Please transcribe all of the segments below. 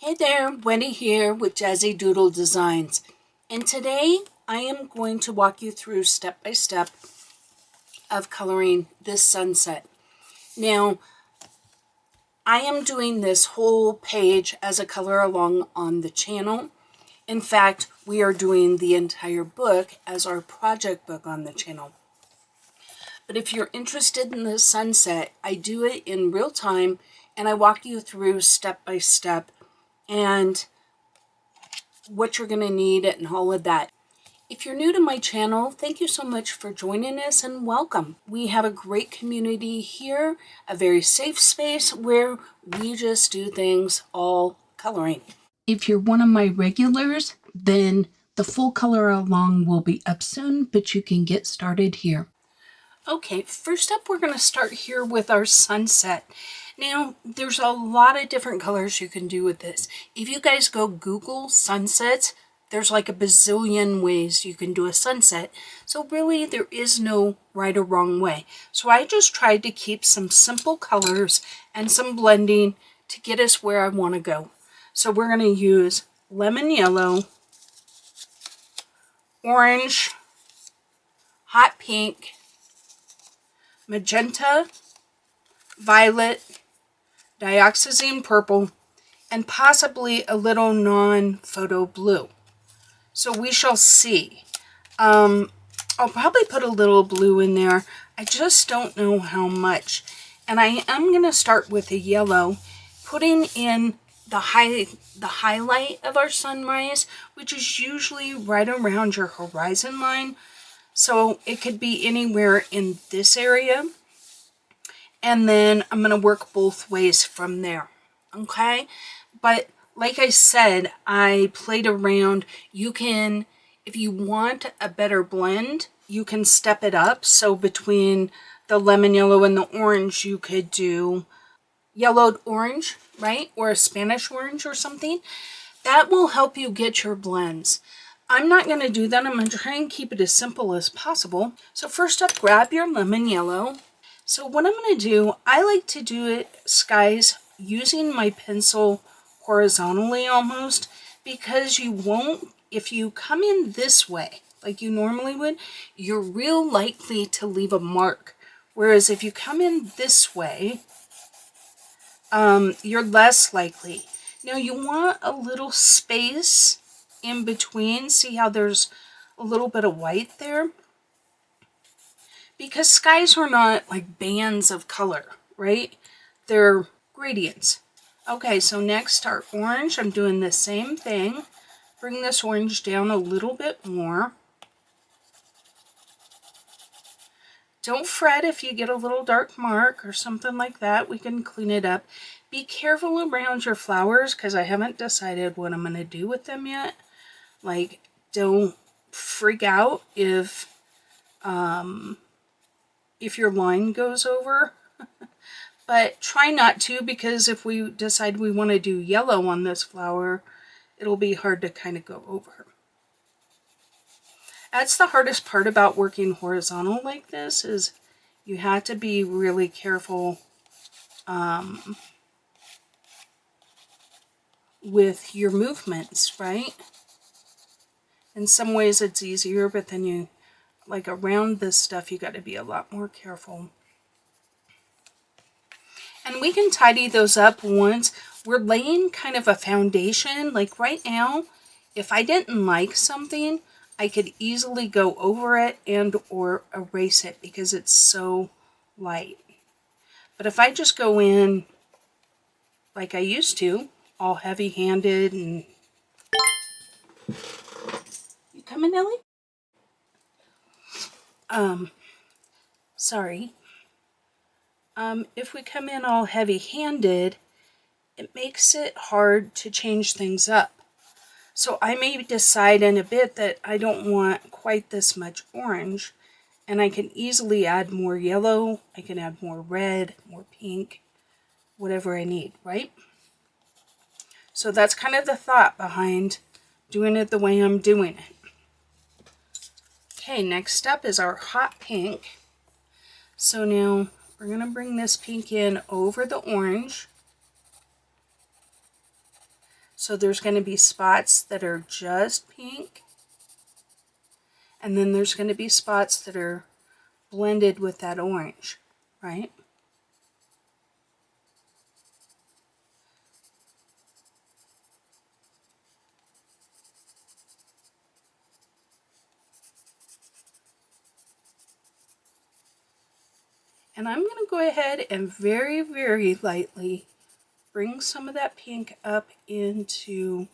Hey there, Wendy here with Jazzydoodledesigns, and today I am going to walk you through step by step of coloring this sunset. Now, I am doing this whole page as a color along on the channel. In fact, we are doing the entire book as our project book on the channel. But if you're interested in the sunset, I do it in real time and I walk you through step by step and what you're going to need and all of that. If you're new to my channel, thank you so much for joining us and welcome. We have a great community here, a very safe space where we just do things all coloring. If you're one of my regulars, then the full color along will be up soon, but you can get started here. Okay, first up we're going to start here with our sunset. Now, there's a lot of different colors you can do with this. If you guys go Google sunsets, there's like a bazillion ways you can do a sunset. So really, there is no right or wrong way. So I just tried to keep some simple colors and some blending to get us where I want to go. So we're going to use lemon yellow, orange, hot pink, magenta, violet, dioxazine purple, and possibly a little non-photo blue. So we shall see. I'll probably put a little blue in there. I just don't know how much. And I am going to start with a yellow, putting in the highlight of our sunrise, which is usually right around your horizon line. So it could be anywhere in this area. And then I'm going to work both ways from there. Okay? But like I said, I played around. You can, if you want a better blend, you can step it up. So between the lemon yellow and the orange, you could do yellowed orange, right? Or a Spanish orange or something. That will help you get your blends. I'm not going to do that. I'm going to try and keep it as simple as possible. So first up, grab your lemon yellow. So what I'm going to do, I like to do it, skies, using my pencil horizontally almost, because you won't, if you come in this way, like you normally would, you're real likely to leave a mark. Whereas if you come in this way, you're less likely. Now you want a little space in between. See how there's a little bit of white there? Because skies are not like bands of color, right? They're gradients. Okay, so next our orange. I'm doing the same thing. Bring this orange down a little bit more. Don't fret if you get a little dark mark or something like that. We can clean it up. Be careful around your flowers because I haven't decided what I'm going to do with them yet. Like, don't freak out if your line goes over. But try not to, because if we decide we want to do yellow on this flower, it'll be hard to kind of go over. That's the hardest part about working horizontal like this, is you have to be really careful with your movements, right? In some ways it's easier, but then you, like around this stuff, you got to be a lot more careful. And we can tidy those up once we're laying kind of a foundation. Like right now, if I didn't like something, I could easily go over it and or erase it because it's so light. But if I just go in like I used to, all heavy-handed and... You coming, Ellie? Sorry. If we come in all heavy-handed, it makes it hard to change things up. So I may decide in a bit that I don't want quite this much orange, and I can easily add more yellow, I can add more red, more pink, whatever I need, right? So that's kind of the thought behind doing it the way I'm doing it. Okay, next up is our hot pink. So now we're going to bring this pink in over the orange. So there's going to be spots that are just pink, and then there's going to be spots that are blended with that orange, right? And I'm going to go ahead and very, very lightly bring some of that pink up into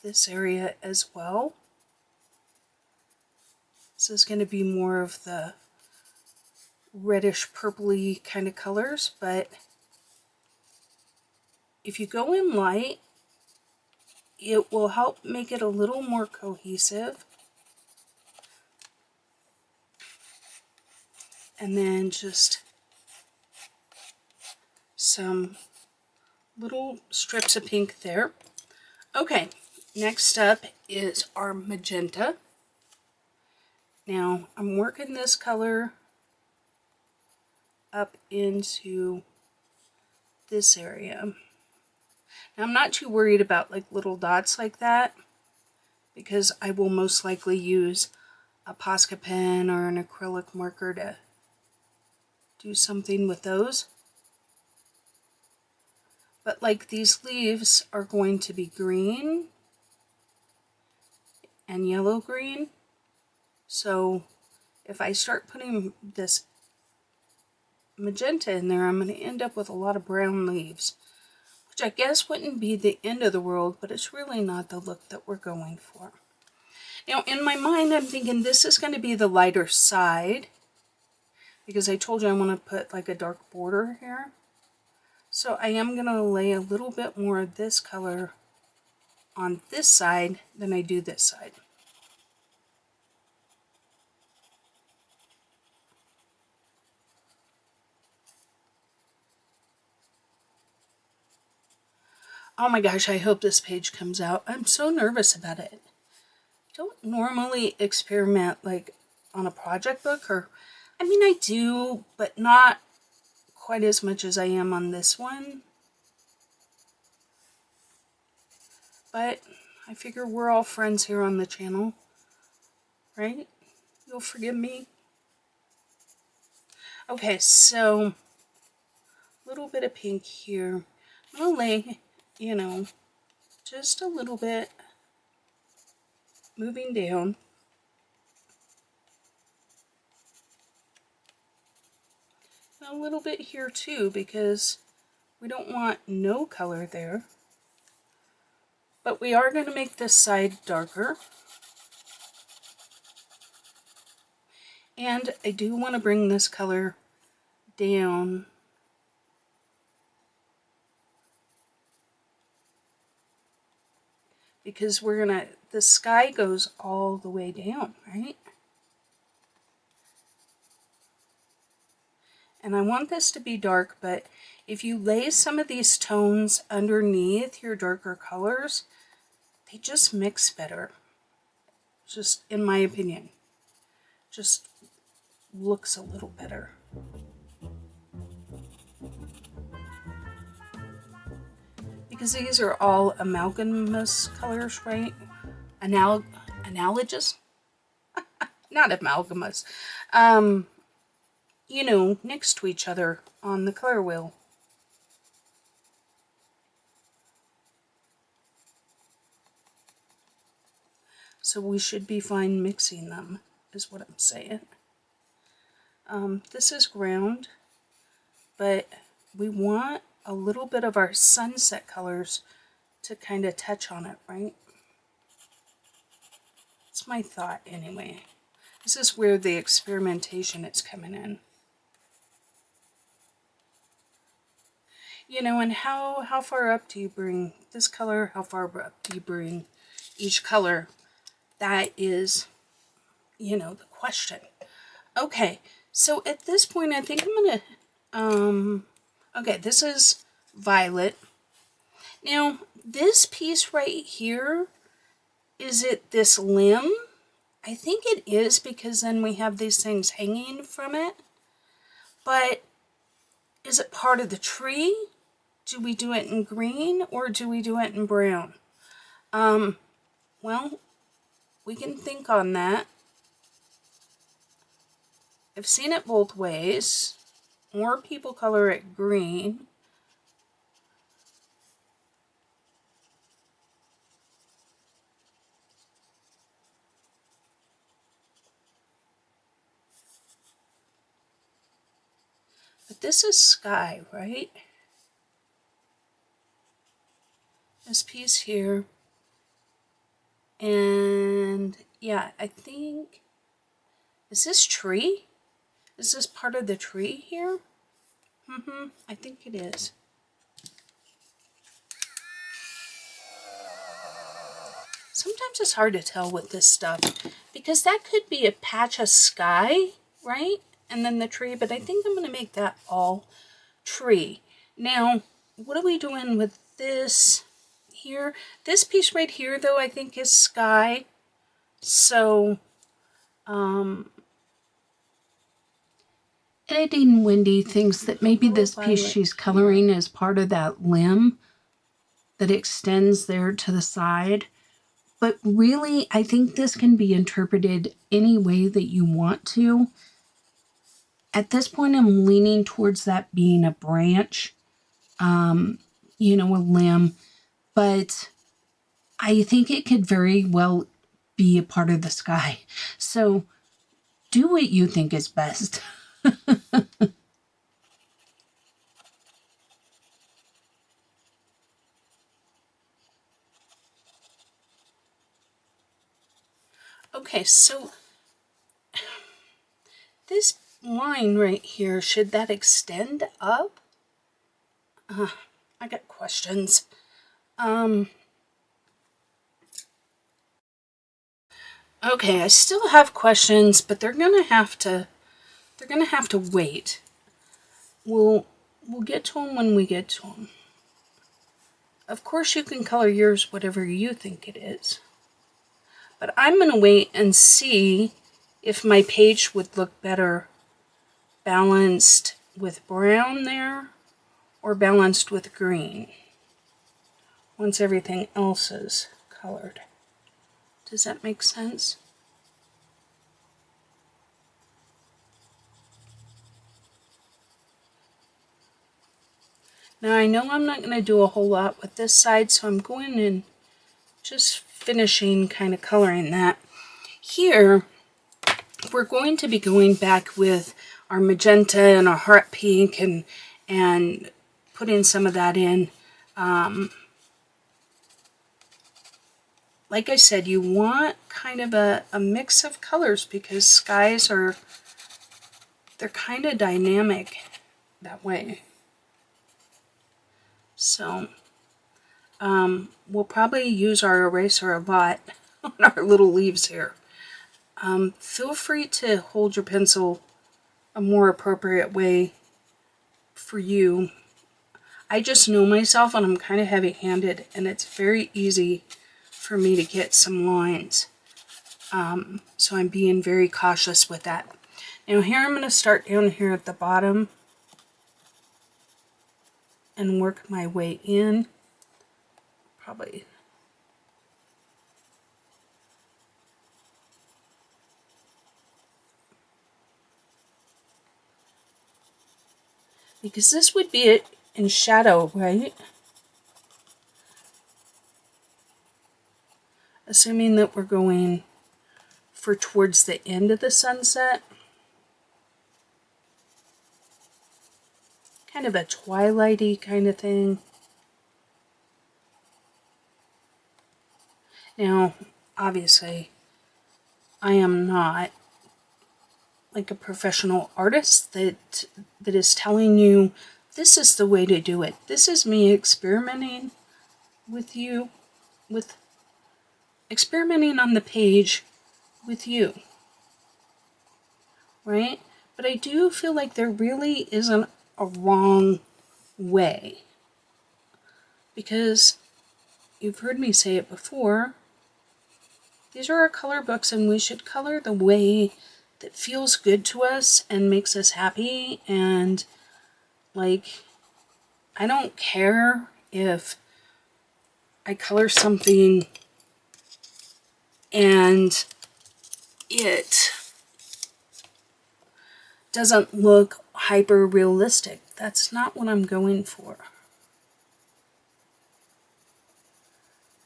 this area as well. This is going to be more of the reddish purpley kind of colors, but if you go in light, it will help make it a little more cohesive. And then just some little strips of pink there. Okay, next up is our magenta. Now I'm working this color up into this area. Now I'm not too worried about like little dots like that, because I will most likely use a Posca pen or an acrylic marker to do something with those. But like these leaves are going to be green and yellow green, so if I start putting this magenta in there, I'm going to end up with a lot of brown leaves, which I guess wouldn't be the end of the world, but it's really not the look that we're going for. Now in my mind I'm thinking this is going to be the lighter side, because I told you I want to put like a dark border here. So I am going to lay a little bit more of this color on this side than I do this side. Oh my gosh, I hope this page comes out. I'm so nervous about it. I don't normally experiment like on a project book, or I mean I do, but not quite as much as I am on this one. But I figure we're all friends here on the channel, right? You'll forgive me. Okay, so a little bit of pink here. I'm gonna lay, you know, just a little bit moving down. And a little bit here too, because we don't want no color there. But we are going to make this side darker. And I do want to bring this color down because we're going to, the sky goes all the way down, right? And I want this to be dark, but if you lay some of these tones underneath your darker colors, they just mix better. Just in my opinion. Just looks a little better. Because these are all amalgamous colors, right? Analogous? Not amalgamous. You know, next to each other on the color wheel. So we should be fine mixing them, is what I'm saying. This is ground, but we want a little bit of our sunset colors to kind of touch on it, right? It's my thought anyway. This is where the experimentation is coming in. You know, and how far up do you bring this color? How far up do you bring each color? That is, you know, the question. Okay, so at this point, I think I'm gonna, okay, this is violet. Now, this piece right here, is it this limb? I think it is, because then we have these things hanging from it. But is it part of the tree? Do we do it in green or do we do it in brown? Well, we can think on that. I've seen it both ways. More people color it green. But this is sky, right? This piece here. And yeah, I think, is this tree? Is this part of the tree here? I think it is. Sometimes it's hard to tell with this stuff because that could be a patch of sky, right? And then the tree, but I think I'm going to make that all tree. Now, what are we doing with this here? This piece right here, though, I think is sky. So, editing Wendy thinks that maybe this piece she's coloring is part of that limb that extends there to the side. But really, I think this can be interpreted any way that you want to. At this point, I'm leaning towards that being a branch, you know, a limb. But I think it could very well be a part of the sky. So do what you think is best. Okay, so this line right here, should that extend up? I got questions. Okay, I still have questions, but they're gonna have to wait. We'll get to them when we get to them. Of course, you can color yours whatever you think it is. But I'm going to wait and see if my page would look better balanced with brown there or balanced with green once everything else is colored. Does that make sense? Now I know I'm not going to do a whole lot with this side, so I'm going in just finishing kind of coloring that. Here, we're going to be going back with our magenta and our heart pink and putting some of that in. Like I said, you want kind of a mix of colors because skies they're kind of dynamic that way. So, we'll probably use our eraser a lot on our little leaves here. Feel free to hold your pencil a more appropriate way for you. I just know myself and I'm kind of heavy-handed and it's very easy for me to get some lines. So I'm being very cautious with that. Now here I'm going to start down here at the bottom and work my way in. Probably because this would be it in shadow, right? Assuming that we're going for towards the end of the sunset. Kind of a twilighty kind of thing. Now, obviously, I am not like a professional artist that is telling you this is the way to do it. This is me experimenting with you, experimenting on the page with you, right? But I do feel like there really isn't a wrong way, because you've heard me say it before, these are our color books and we should color the way that feels good to us and makes us happy and like I don't care if I color something and it doesn't look hyper realistic. That's not what I'm going for.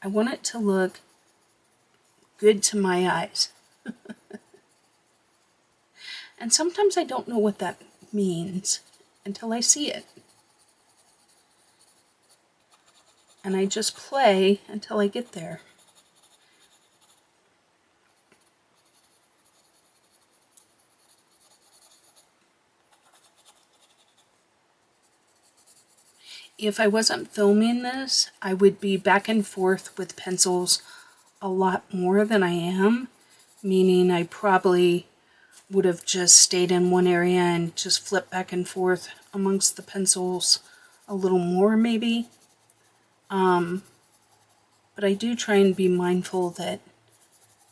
I want it to look good to my eyes. And sometimes I don't know what that means until I see it. And I just play until I get there. If I wasn't filming this, I would be back and forth with pencils a lot more than I am, meaning I probably would have just stayed in one area and just flipped back and forth amongst the pencils a little more maybe. But I do try and be mindful that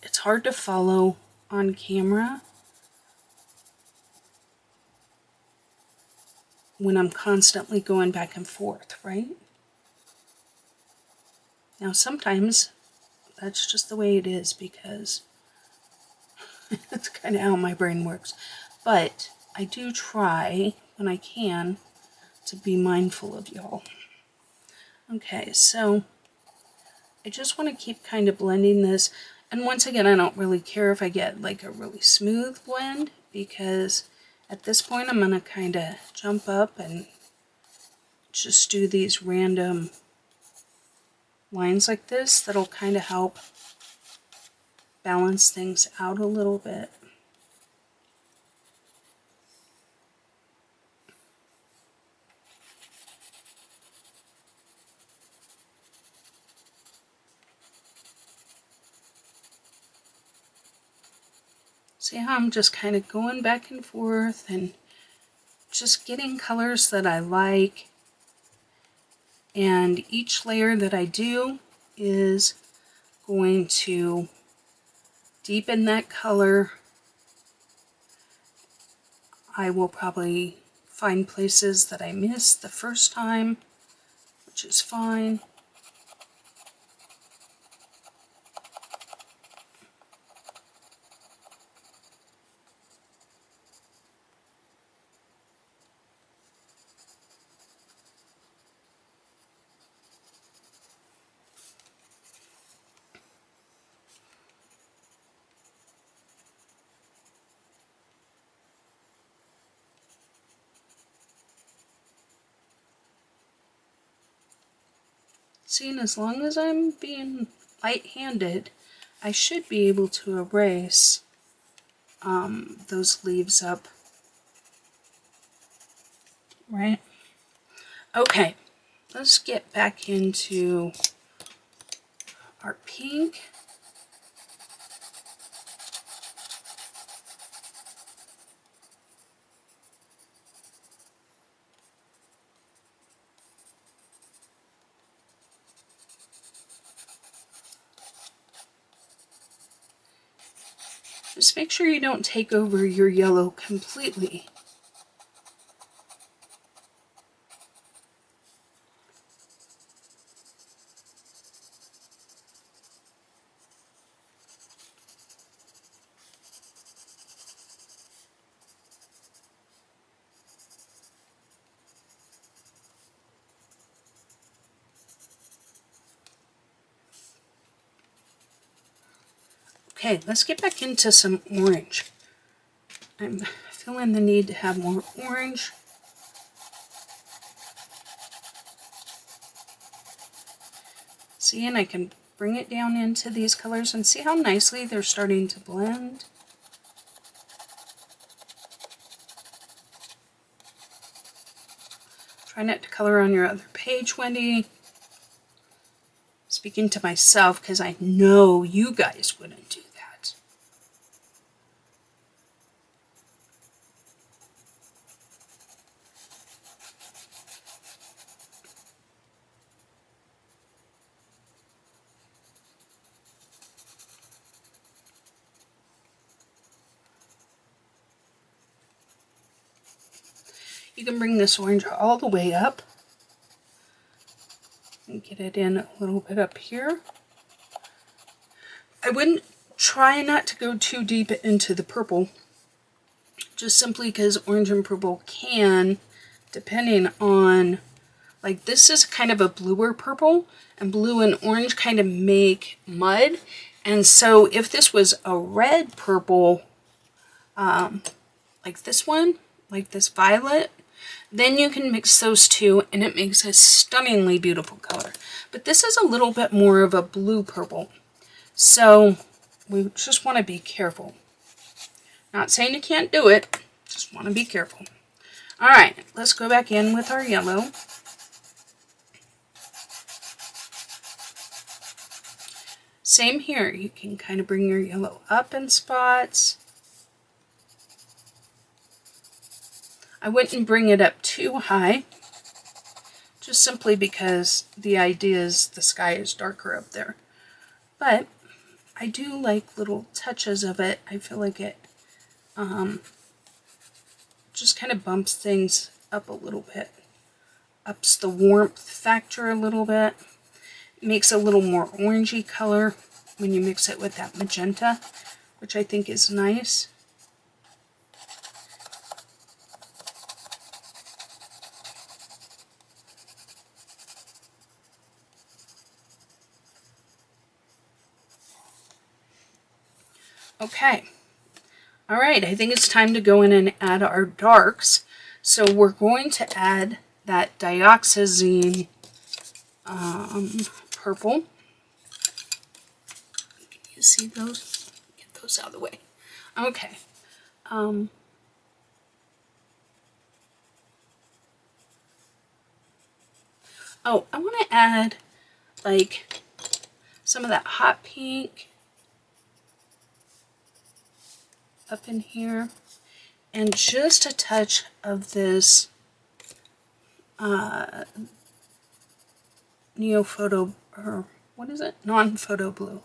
it's hard to follow on camera when I'm constantly going back and forth, right? Now sometimes that's just the way it is because that's kind of how my brain works. But I do try, when I can, to be mindful of y'all. Okay, so I just want to keep kind of blending this. And once again, I don't really care if I get like a really smooth blend, because at this point I'm going to kind of jump up and just do these random lines like this that'll kind of help balance things out a little bit. See how I'm just kind of going back and forth and just getting colors that I like. And each layer that I do is going to deepen that color. I will probably find places that I missed the first time, which is fine. See, and as long as I'm being light-handed, I should be able to erase those leaves up, right? Okay, let's get back into our pink. Just make sure you don't take over your yellow completely. Okay, let's get back into some orange. I'm feeling the need to have more orange. See, and I can bring it down into these colors and see how nicely they're starting to blend. Try not to color on your other page, Wendy. Speaking to myself because I know you guys wouldn't do that. You can bring this orange all the way up. get it in a little bit up here. I wouldn't try not to go too deep into the purple, just simply because orange and purple can, depending on, like this is kind of a bluer purple, and blue and orange kind of make mud. And so if this was a red purple, like this one, like this violet, then you can mix those two and it makes a stunningly beautiful color. But this is a little bit more of a blue purple. So we just want to be careful. Not saying you can't do it, just want to be careful. All right, let's go back in with our yellow. Same here, you can kind of bring your yellow up in spots. I wouldn't bring it up too high, just simply because the idea is the sky is darker up there. But I do like little touches of it. I feel like it just kind of bumps things up a little bit. Ups the warmth factor a little bit. Makes a little more orangey color when you mix it with that magenta, which I think is nice. Okay, all right, I think it's time to go in and add our darks. So we're going to add that dioxazine purple. You see those? Get those out of the way. Okay. Oh, I want to add like some of that hot pink up in here, and just a touch of this neophoto, or what is it? Non-photo blue.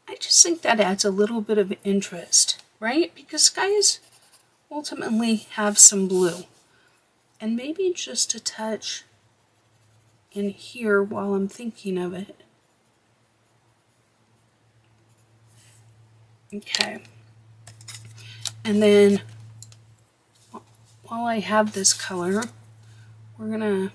I just think that adds a little bit of interest, right? Because skies ultimately have some blue, and maybe just a touch in here while I'm thinking of it. Okay, and then while I have this color, we're gonna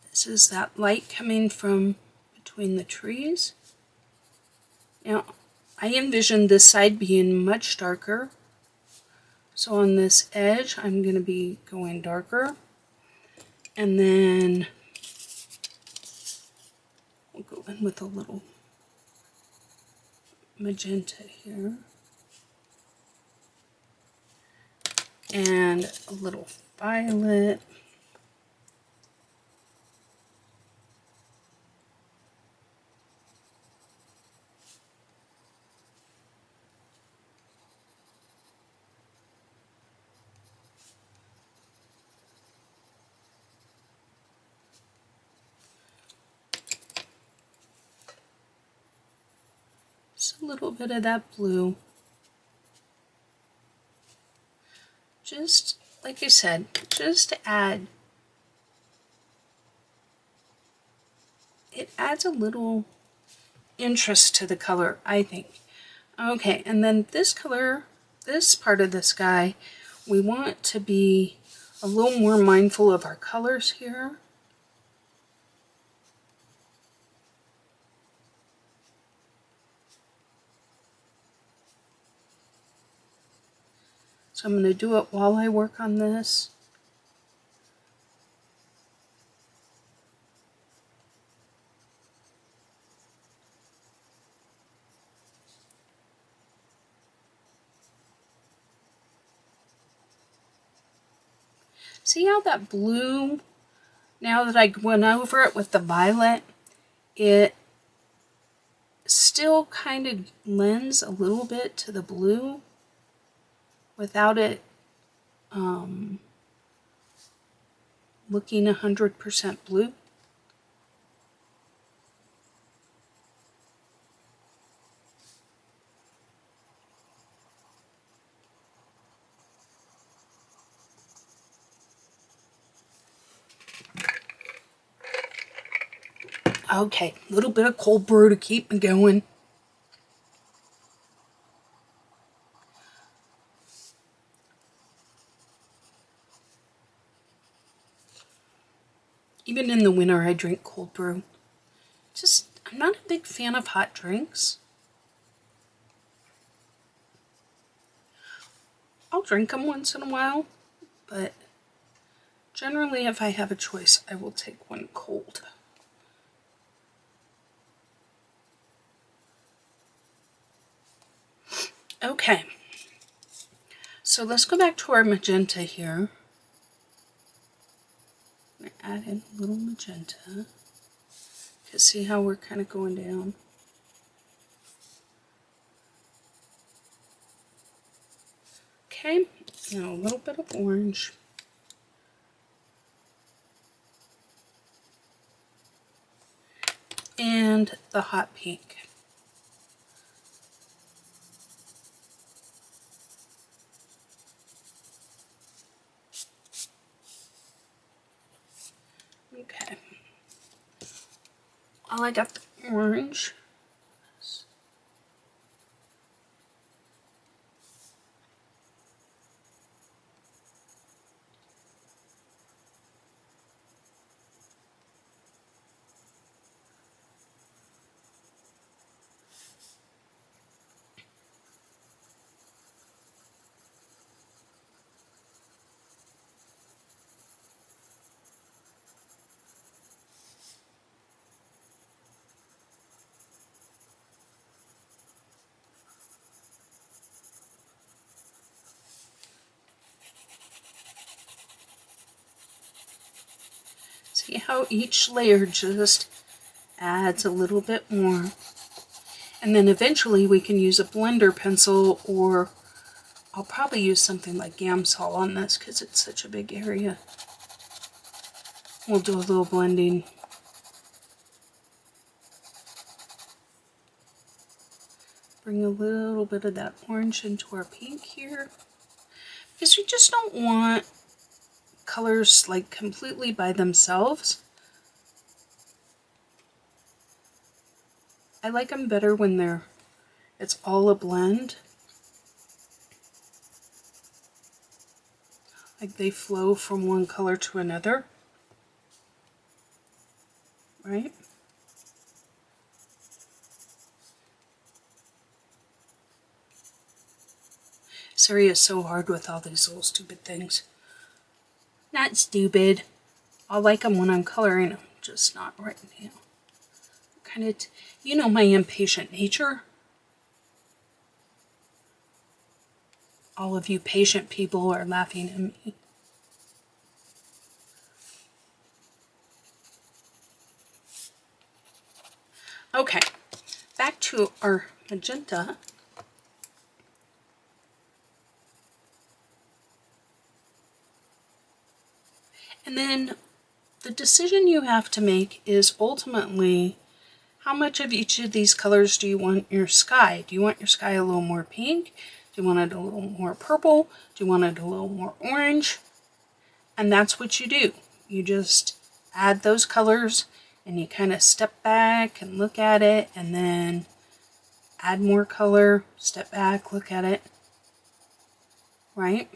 this is that light coming from between the trees. Now, I envision this side being much darker. So on this edge, I'm going to be going darker. And then we'll go in with a little magenta here. And a little violet. Just a little bit of that blue. Just, like I said, just to add, it adds a little interest to the color, I think. Okay, and then this color, this part of the sky, we want to be a little more mindful of our colors here. So I'm going to do it while I work on this. See how that blue, now that I went over it with the violet, it still kind of lends a little bit to the blue without it looking 100% blue. Okay, a little bit of cold brew to keep me going. Even in the winter, I drink cold brew. I'm not a big fan of hot drinks. I'll drink them once in a while, but generally if I have a choice, I will take one cold. Okay, so let's go back to our magenta here. I'm going to add in a little magenta to see how we're kind of going down. Okay, now a little bit of orange. And the hot pink. Okay. I got the orange. See how each layer just adds a little bit more. And then eventually we can use a blender pencil, or I'll probably use something like Gamsol on this because it's such a big area. We'll do a little blending. Bring a little bit of that orange into our pink here, because we just don't want colors like completely by themselves. I like them better when it's all a blend. Like they flow from one color to another. Right? This area is so hard with all these little stupid things. Not stupid. I'll like them when I'm coloring them, just not right now. Kind of, you know, my impatient nature. All of you patient people are laughing at me. Okay, back to our magenta. And then the decision you have to make is ultimately, how much of each of these colors do you want your sky? Do you want your sky a little more pink? Do you want it a little more purple? Do you want it a little more orange? And that's what you do. You just add those colors and you kind of step back and look at it, and then add more color, step back, look at it, right?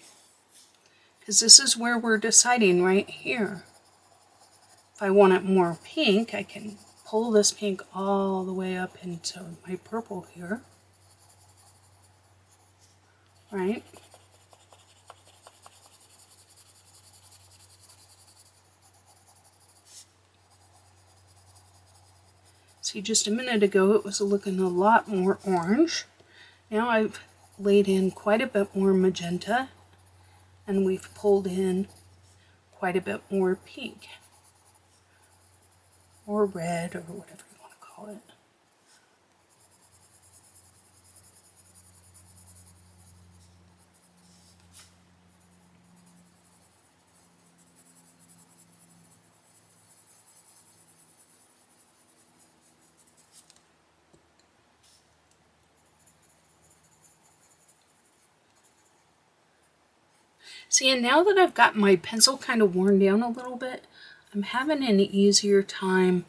Because this is where we're deciding right here. If I want it more pink, I can pull this pink all the way up into my purple here, right? See, just a minute ago it was looking a lot more orange. Now I've laid in quite a bit more magenta, and we've pulled in quite a bit more pink, or red, or whatever you want to call it. See, and now that I've got my pencil kind of worn down a little bit, I'm having an easier time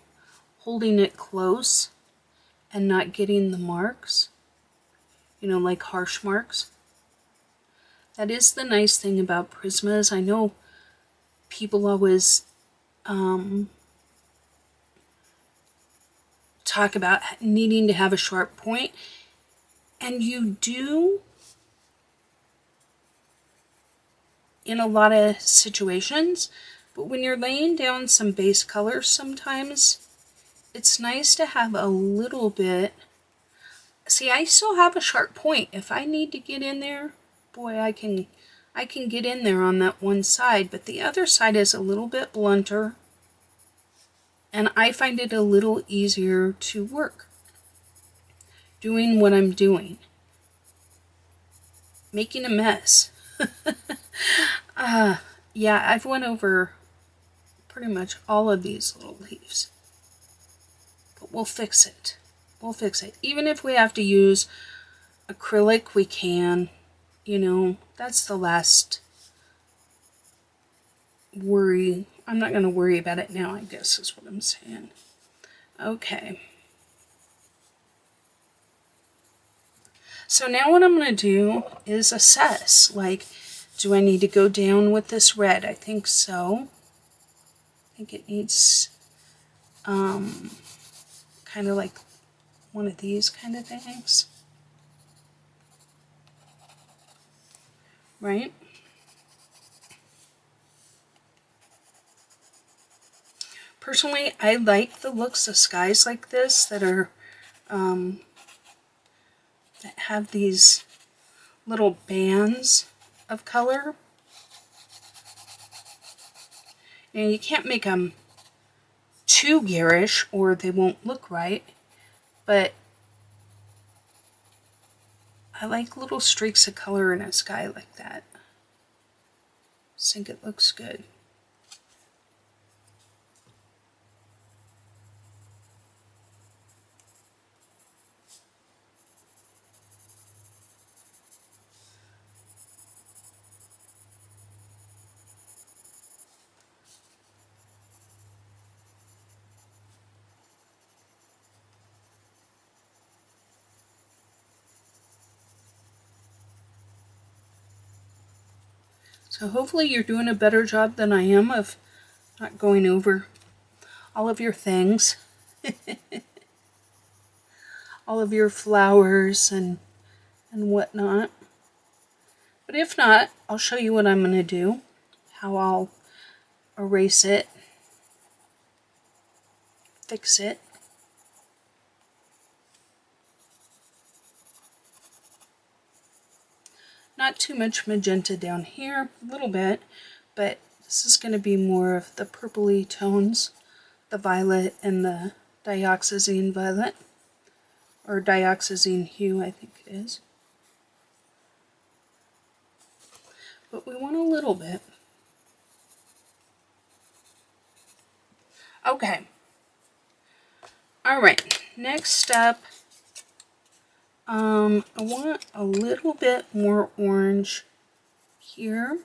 holding it close and not getting the marks, you know, like harsh marks. That is the nice thing about Prismas. I know people always talk about needing to have a sharp point, and you do in a lot of situations, but when you're laying down some base colors, sometimes it's nice to have a little bit. See, I still have a sharp point. If I need to get in there, boy, I can get in there on that one side, but the other side is a little bit blunter, and I find it a little easier to work doing what I'm doing, making a mess. Yeah, I've went over pretty much all of these little leaves, but we'll fix it. We'll fix it. Even if we have to use acrylic, we can. You know, that's the last worry. I'm not going to worry about it now, I guess is what I'm saying. Okay. So now what I'm going to do is assess, like, do I need to go down with this red? I think so. I think it needs kind of like one of these kind of things. Right? Personally, I like the looks of skies like this that are that have these little bands of color. And you can't make them too garish or they won't look right, but I like little streaks of color in a sky like that. I think it looks good. So hopefully you're doing a better job than I am of not going over all of your things. All of your flowers and whatnot. But if not, I'll show you what I'm going to do. How I'll erase it. Fix it. Not too much magenta down here, a little bit, but this is going to be more of the purpley tones, the violet and the dioxazine violet, or dioxazine hue, I think it is. But we want a little bit. Okay. All right, next up, I want a little bit more orange here.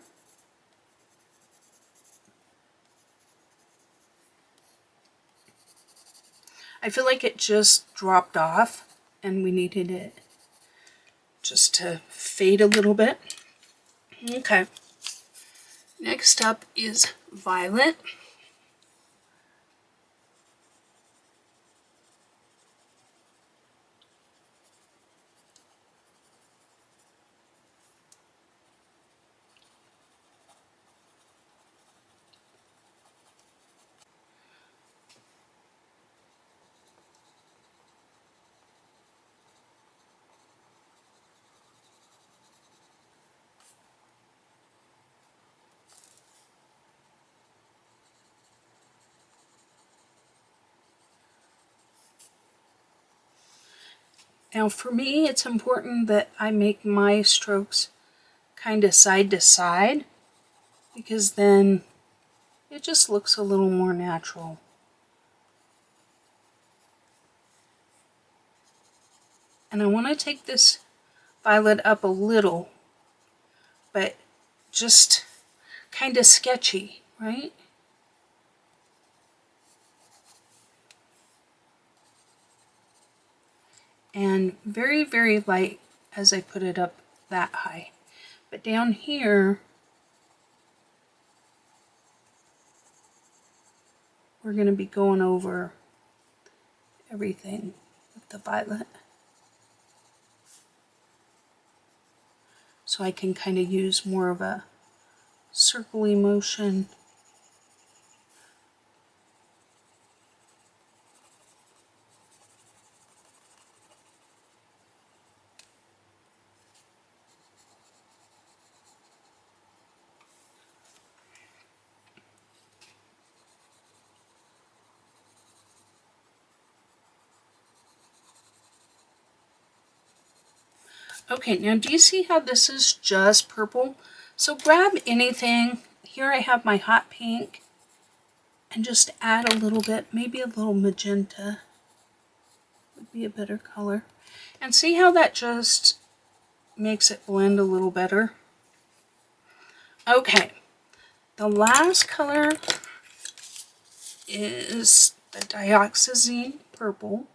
I feel like it just dropped off and we needed it just to fade a little bit. Okay. Next up is violet. Now for me, it's important that I make my strokes kind of side to side, because then it just looks a little more natural. And I want to take this violet up a little, but just kind of sketchy, right? and very, very light as I put it up that high. But down here, we're going to be going over everything with the violet. So I can kind of use more of a circle-y motion. Okay, now do you see how this is just purple? So grab anything. Here I have my hot pink, and just add a little bit, maybe a little magenta would be a better color. And see how that just makes it blend a little better? Okay, the last color is the dioxazine purple.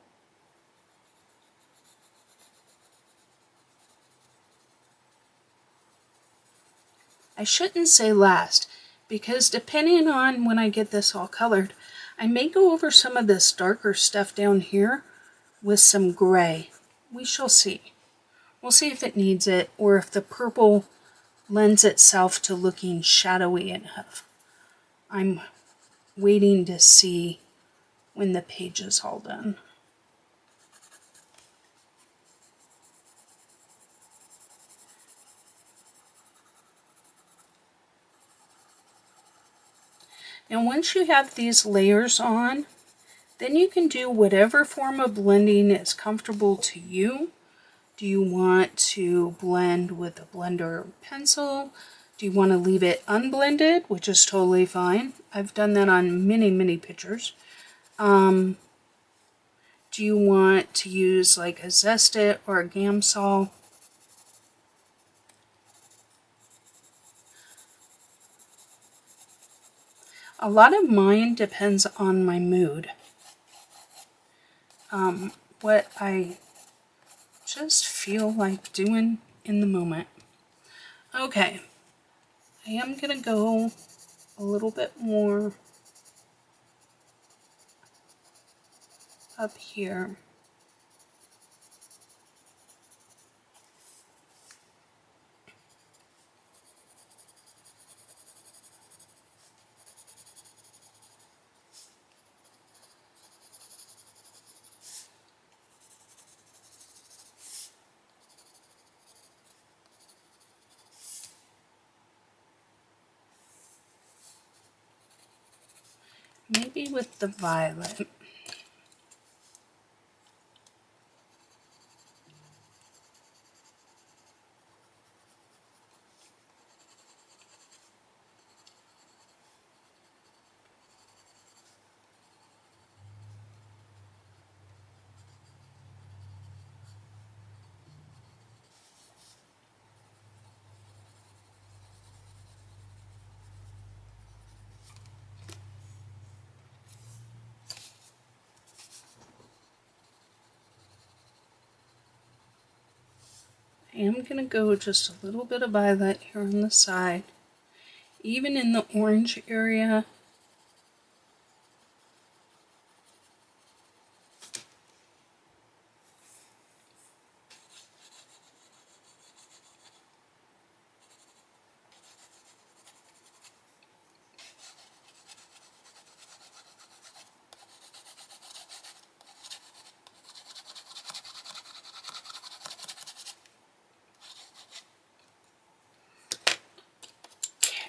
I shouldn't say last, because depending on when I get this all colored, I may go over some of this darker stuff down here with some gray. We shall see. We'll see if it needs it, or if the purple lends itself to looking shadowy enough. I'm waiting to see when the page is all done. And once you have these layers on, then you can do whatever form of blending is comfortable to you. Do you want to blend with a blender or pencil? Do you want to leave it unblended, which is totally fine. I've done that on many, many pictures. Do you want to use like a Zest-It or a Gamsol? A lot of mine depends on my mood. What I just feel like doing in the moment. Okay, I am going to go a little bit more up here. Maybe with the violet. I am going to go just a little bit of violet here on the side, even in the orange area.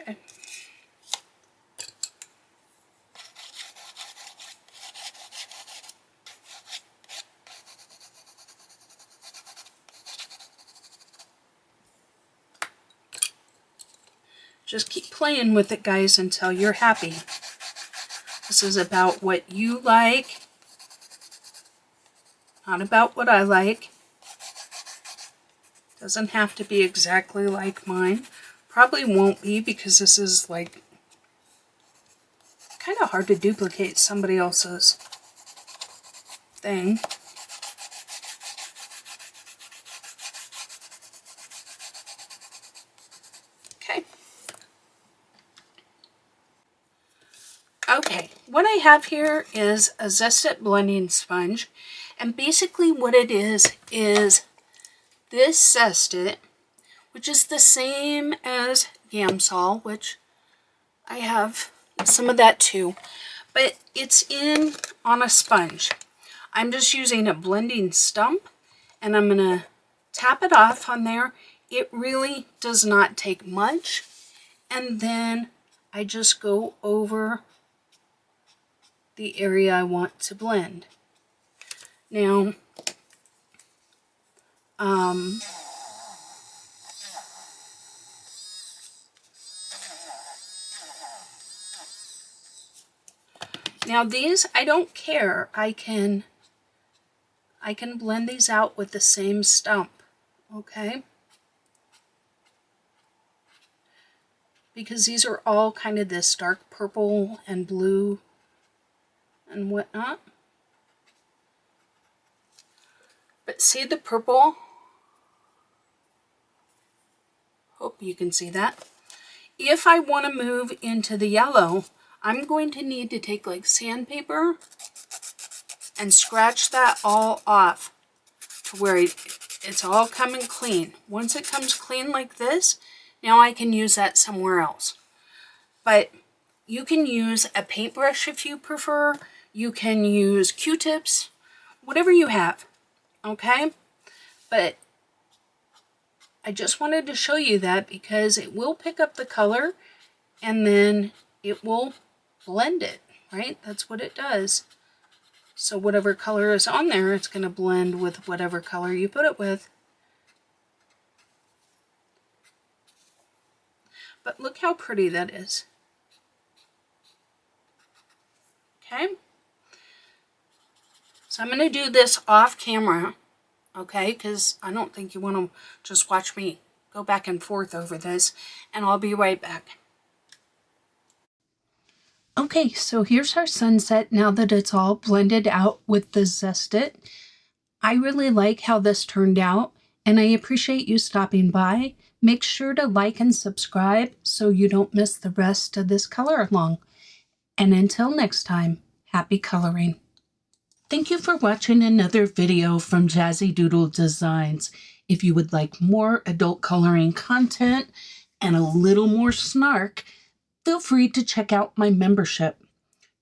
Okay. Just keep playing with it, guys, until you're happy. This is about what you like, not about what I like. Doesn't have to be exactly like mine. Probably won't be, because this is like kind of hard to duplicate somebody else's thing. what I have here is a Zest-It blending sponge. And basically what it is this Zest-It, which is the same as Gamsol, which I have some of that too, but it's on a sponge. I'm just using a blending stump, and I'm going to tap it off on there. It really does not take much. And then I just go over the area I want to blend. Now, these, I don't care. I can blend these out with the same stump, okay? Because these are all kind of this dark purple and blue and whatnot. But see the purple? Hope you can see that. If I want to move into the yellow, I'm going to need to take like sandpaper and scratch that all off to where it's all coming clean. Once it comes clean like this, now I can use that somewhere else. But you can use a paintbrush if you prefer. You can use Q-tips, whatever you have, okay? But I just wanted to show you that because it will pick up the color and then it will blend it, right? That's what it does. So whatever color is on there, it's going to blend with whatever color you put it with. But look how pretty that is. Okay? So I'm going to do this off camera, okay? Because I don't think you want to just watch me go back and forth over this. And I'll be right back. Okay, so here's our sunset now that it's all blended out with the Zest-It. I really like how this turned out, and I appreciate you stopping by. Make sure to like and subscribe so you don't miss the rest of this color along. And until next time, happy coloring. Thank you for watching another video from Jazzydoodledesigns. If you would like more adult coloring content and a little more snark, feel free to check out my membership.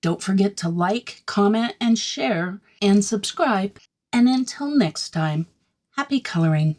Don't forget to like, comment, and share, and subscribe. And until next time, happy coloring.